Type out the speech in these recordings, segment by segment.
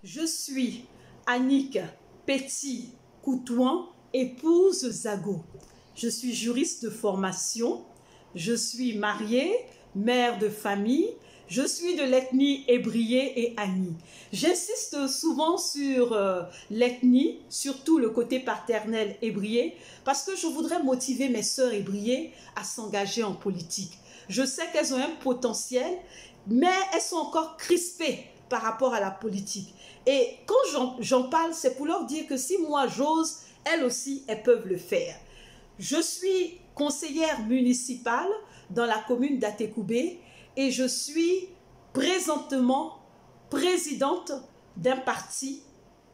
Je suis Annick Petit-Coutouan, épouse Zago. Je suis juriste de formation, je suis mariée, mère de famille, je suis de l'ethnie Ébrié et Ani. J'insiste souvent sur l'ethnie, surtout le côté paternel Ébrié, parce que je voudrais motiver mes sœurs Ébrié à s'engager en politique. Je sais qu'elles ont un potentiel, mais elles sont encore crispées par rapport à la politique. Et quand j'en parle, c'est pour leur dire que si moi j'ose, elles aussi, elles peuvent le faire. Je suis conseillère municipale dans la commune d'Atekoubé et je suis présentement présidente d'un parti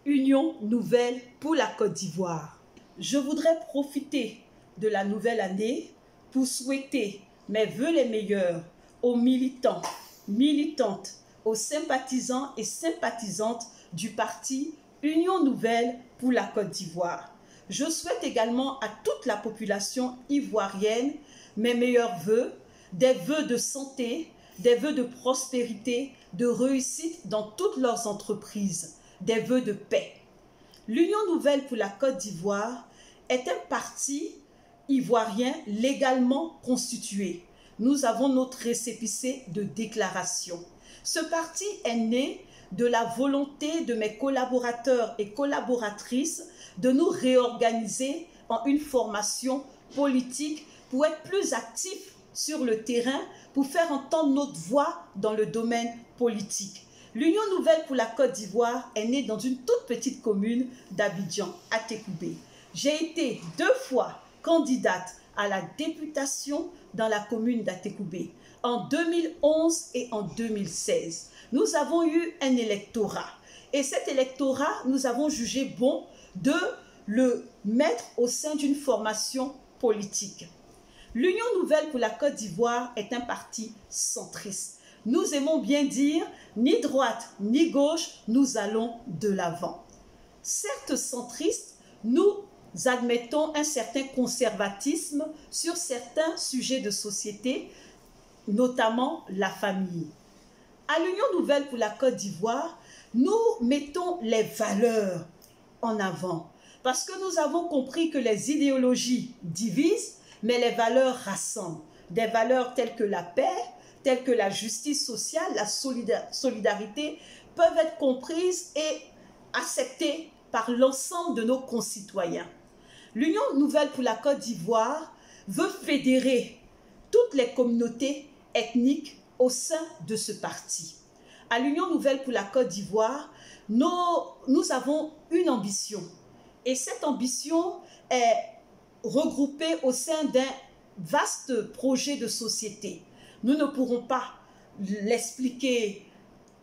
Union Nouvelle pour la Côte d'Ivoire. Je voudrais profiter de la nouvelle année pour souhaiter mes vœux les meilleurs aux militants, militantes, aux sympathisants et sympathisantes du parti Union Nouvelle pour la Côte d'Ivoire. Je souhaite également à toute la population ivoirienne mes meilleurs vœux, des vœux de santé, des vœux de prospérité, de réussite dans toutes leurs entreprises, des vœux de paix. L'Union Nouvelle pour la Côte d'Ivoire est un parti ivoirien légalement constitué. Nous avons notre récépissé de déclaration. Ce parti est né de la volonté de mes collaborateurs et collaboratrices de nous réorganiser en une formation politique pour être plus actifs sur le terrain, pour faire entendre notre voix dans le domaine politique. L'Union Nouvelle pour la Côte d'Ivoire est née dans une toute petite commune d'Abidjan, Atekoubé. J'ai été 2 fois candidate à la députation dans la commune d'Atekoubé, en 2011 et en 2016. Nous avons eu un électorat. Et cet électorat, nous avons jugé bon de le mettre au sein d'une formation politique. L'Union Nouvelle pour la Côte d'Ivoire est un parti centriste. Nous aimons bien dire, ni droite ni gauche, nous allons de l'avant. Certes centriste, nous admettons un certain conservatisme sur certains sujets de société, notamment la famille. À l'Union Nouvelle pour la Côte d'Ivoire, nous mettons les valeurs en avant parce que nous avons compris que les idéologies divisent, mais les valeurs rassemblent. Des valeurs telles que la paix, telles que la justice sociale, la solidarité peuvent être comprises et acceptées par l'ensemble de nos concitoyens. L'Union Nouvelle pour la Côte d'Ivoire veut fédérer toutes les communautés ethniques au sein de ce parti. À l'Union Nouvelle pour la Côte d'Ivoire, nous avons une ambition. Et cette ambition est regroupée au sein d'un vaste projet de société. Nous ne pourrons pas l'expliquer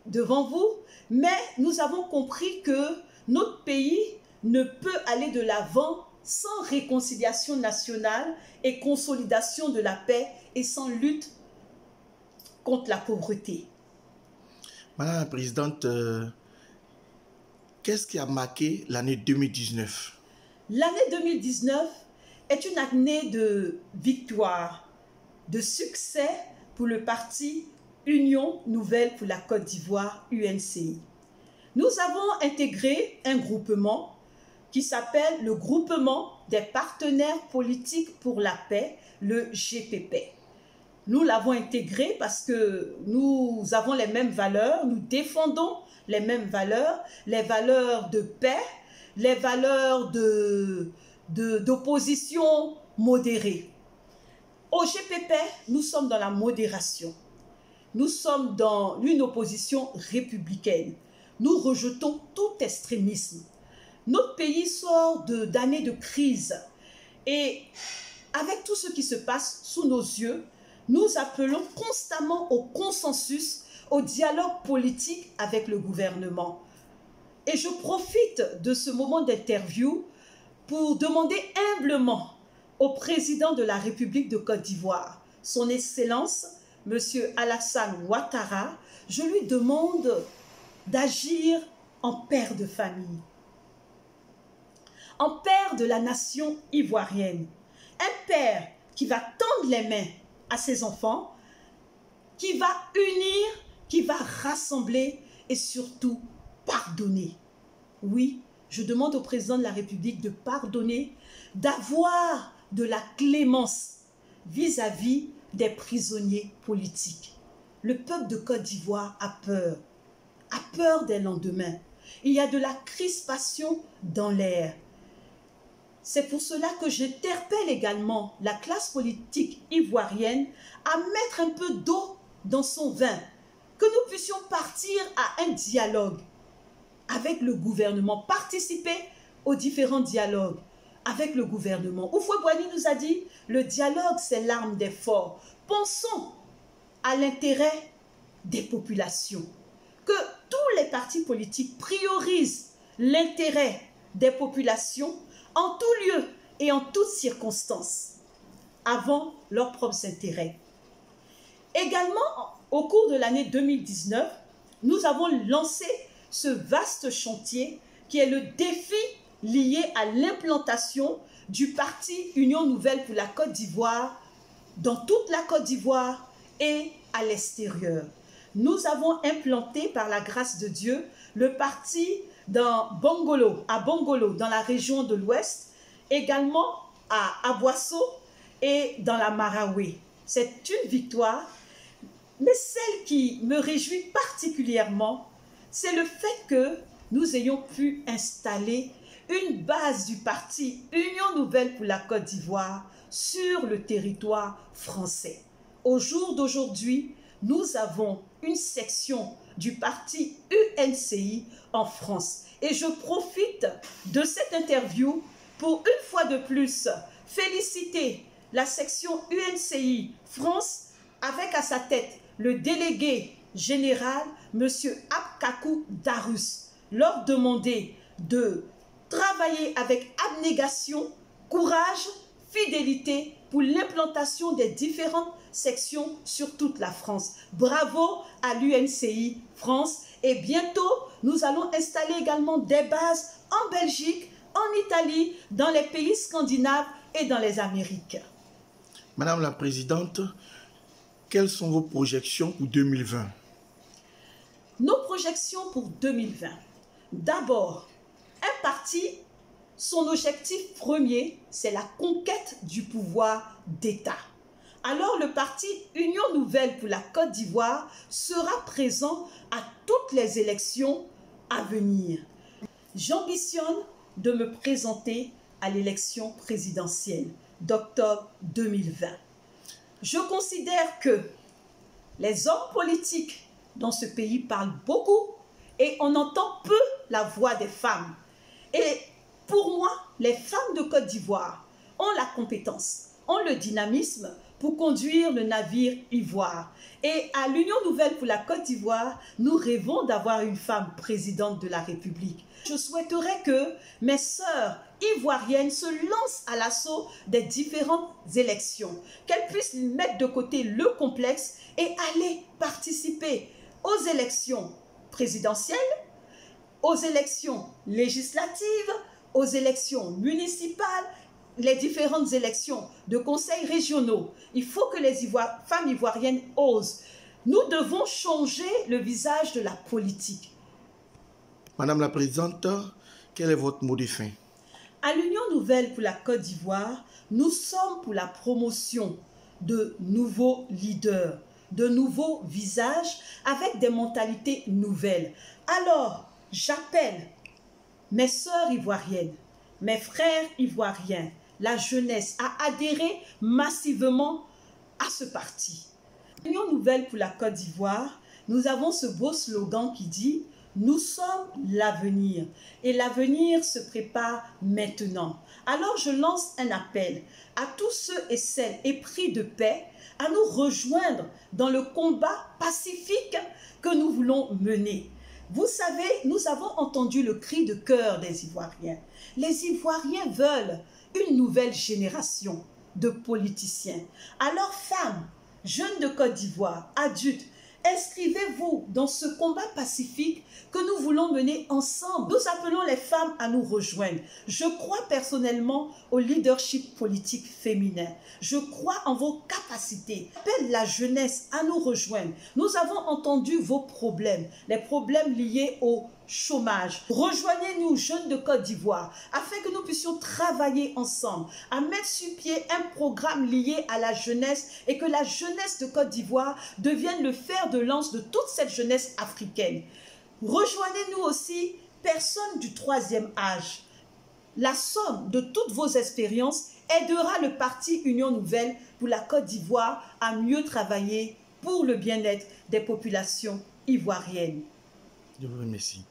devant vous, mais nous avons compris que notre pays ne peut aller de l'avant sans réconciliation nationale et consolidation de la paix et sans lutte contre la pauvreté. Madame la Présidente, qu'est-ce qui a marqué l'année 2019? L'année 2019 est une année de victoire, de succès pour le parti Union Nouvelle pour la Côte d'Ivoire, UNCI. Nous avons intégré un groupement qui s'appelle le Groupement des partenaires politiques pour la paix, le GPP. Nous l'avons intégré parce que nous avons les mêmes valeurs, nous défendons les mêmes valeurs, les valeurs de paix, les valeurs d'opposition modérée. Au GPP, nous sommes dans la modération. Nous sommes dans une opposition républicaine. Nous rejetons tout extrémisme. Notre pays sort d'années de crise. Et avec tout ce qui se passe sous nos yeux, nous appelons constamment au consensus, au dialogue politique avec le gouvernement. Et je profite de ce moment d'interview pour demander humblement au président de la République de Côte d'Ivoire, son Excellence, M. Alassane Ouattara, je lui demande d'agir en père de famille, en père de la nation ivoirienne, un père qui va tendre les mains à ses enfants, qui va unir, qui va rassembler et surtout pardonner. Oui, je demande au président de la République de pardonner, d'avoir de la clémence vis-à-vis des prisonniers politiques. Le peuple de Côte d'Ivoire a peur des lendemains. Il y a de la crispation dans l'air. C'est pour cela que j'interpelle également la classe politique ivoirienne à mettre un peu d'eau dans son vin, que nous puissions partir à un dialogue avec le gouvernement, participer aux différents dialogues avec le gouvernement. Houphouët-Boigny nous a dit, le dialogue c'est l'arme des forts. Pensons à l'intérêt des populations, que tous les partis politiques priorisent l'intérêt des populations en tout lieu et en toutes circonstances, avant leurs propres intérêts. Également, au cours de l'année 2019, nous avons lancé ce vaste chantier qui est le défi lié à l'implantation du parti Union Nouvelle pour la Côte d'Ivoire dans toute la Côte d'Ivoire et à l'extérieur. Nous avons implanté par la grâce de Dieu le parti à Bongolo, dans la région de l'Ouest, également à Aboisseau et dans la Maraoué. C'est une victoire, mais celle qui me réjouit particulièrement, c'est le fait que nous ayons pu installer une base du parti Union Nouvelle pour la Côte d'Ivoire sur le territoire français. Au jour d'aujourd'hui, nous avons une section du parti UNCI en France. Et je profite de cette interview pour une fois de plus féliciter la section UNCI France avec à sa tête le délégué général, M. Abkakou Darus, leur demander de travailler avec abnégation, courage, fidélité pour l'implantation des différentes sections sur toute la France. Bravo à l'UNCI France et bientôt nous allons installer également des bases en Belgique, en Italie, dans les pays scandinaves et dans les Amériques. Madame la Présidente, quelles sont vos projections pour 2020? Nos projections pour 2020. D'abord, un parti, son objectif premier, c'est la conquête du pouvoir d'État. Alors le parti Union Nouvelle pour la Côte d'Ivoire sera présent à toutes les élections à venir. J'ambitionne de me présenter à l'élection présidentielle d'octobre 2020. Je considère que les hommes politiques dans ce pays parlent beaucoup et on entend peu la voix des femmes. Et pour moi, les femmes de Côte d'Ivoire ont la compétence, ont le dynamisme pour conduire le navire Ivoire. Et à l'Union Nouvelle pour la Côte d'Ivoire, nous rêvons d'avoir une femme présidente de la République. Je souhaiterais que mes sœurs ivoiriennes se lancent à l'assaut des différentes élections, qu'elles puissent mettre de côté le complexe et aller participer aux élections présidentielles, aux élections législatives, aux élections municipales, les différentes élections de conseils régionaux. Il faut que les femmes ivoiriennes osent. Nous devons changer le visage de la politique. Madame la Présidente, quel est votre mot de fin? À l'Union Nouvelle pour la Côte d'Ivoire, nous sommes pour la promotion de nouveaux leaders, de nouveaux visages avec des mentalités nouvelles. Alors, j'appelle mes sœurs ivoiriennes, mes frères ivoiriens, la jeunesse à adhérer massivement à ce parti. L'Union Nouvelle pour la Côte d'Ivoire, nous avons ce beau slogan qui dit « Nous sommes l'avenir » et l'avenir se prépare maintenant. Alors je lance un appel à tous ceux et celles épris de paix à nous rejoindre dans le combat pacifique que nous voulons mener. Vous savez, nous avons entendu le cri de cœur des Ivoiriens. Les Ivoiriens veulent une nouvelle génération de politiciens. Alors femmes, jeunes de Côte d'Ivoire, adultes, inscrivez-vous dans ce combat pacifique que nous voulons mener ensemble. Nous appelons les femmes à nous rejoindre. Je crois personnellement au leadership politique féminin. Je crois en vos capacités. J'appelle la jeunesse à nous rejoindre. Nous avons entendu vos problèmes, les problèmes liés au chômage. Rejoignez-nous, jeunes de Côte d'Ivoire, afin que nous puissions travailler ensemble, à mettre sur pied un programme lié à la jeunesse et que la jeunesse de Côte d'Ivoire devienne le fer de lance de toute cette jeunesse africaine. Rejoignez-nous aussi, personnes du troisième âge. La somme de toutes vos expériences aidera le parti Union Nouvelle pour la Côte d'Ivoire à mieux travailler pour le bien-être des populations ivoiriennes. Je vous remercie.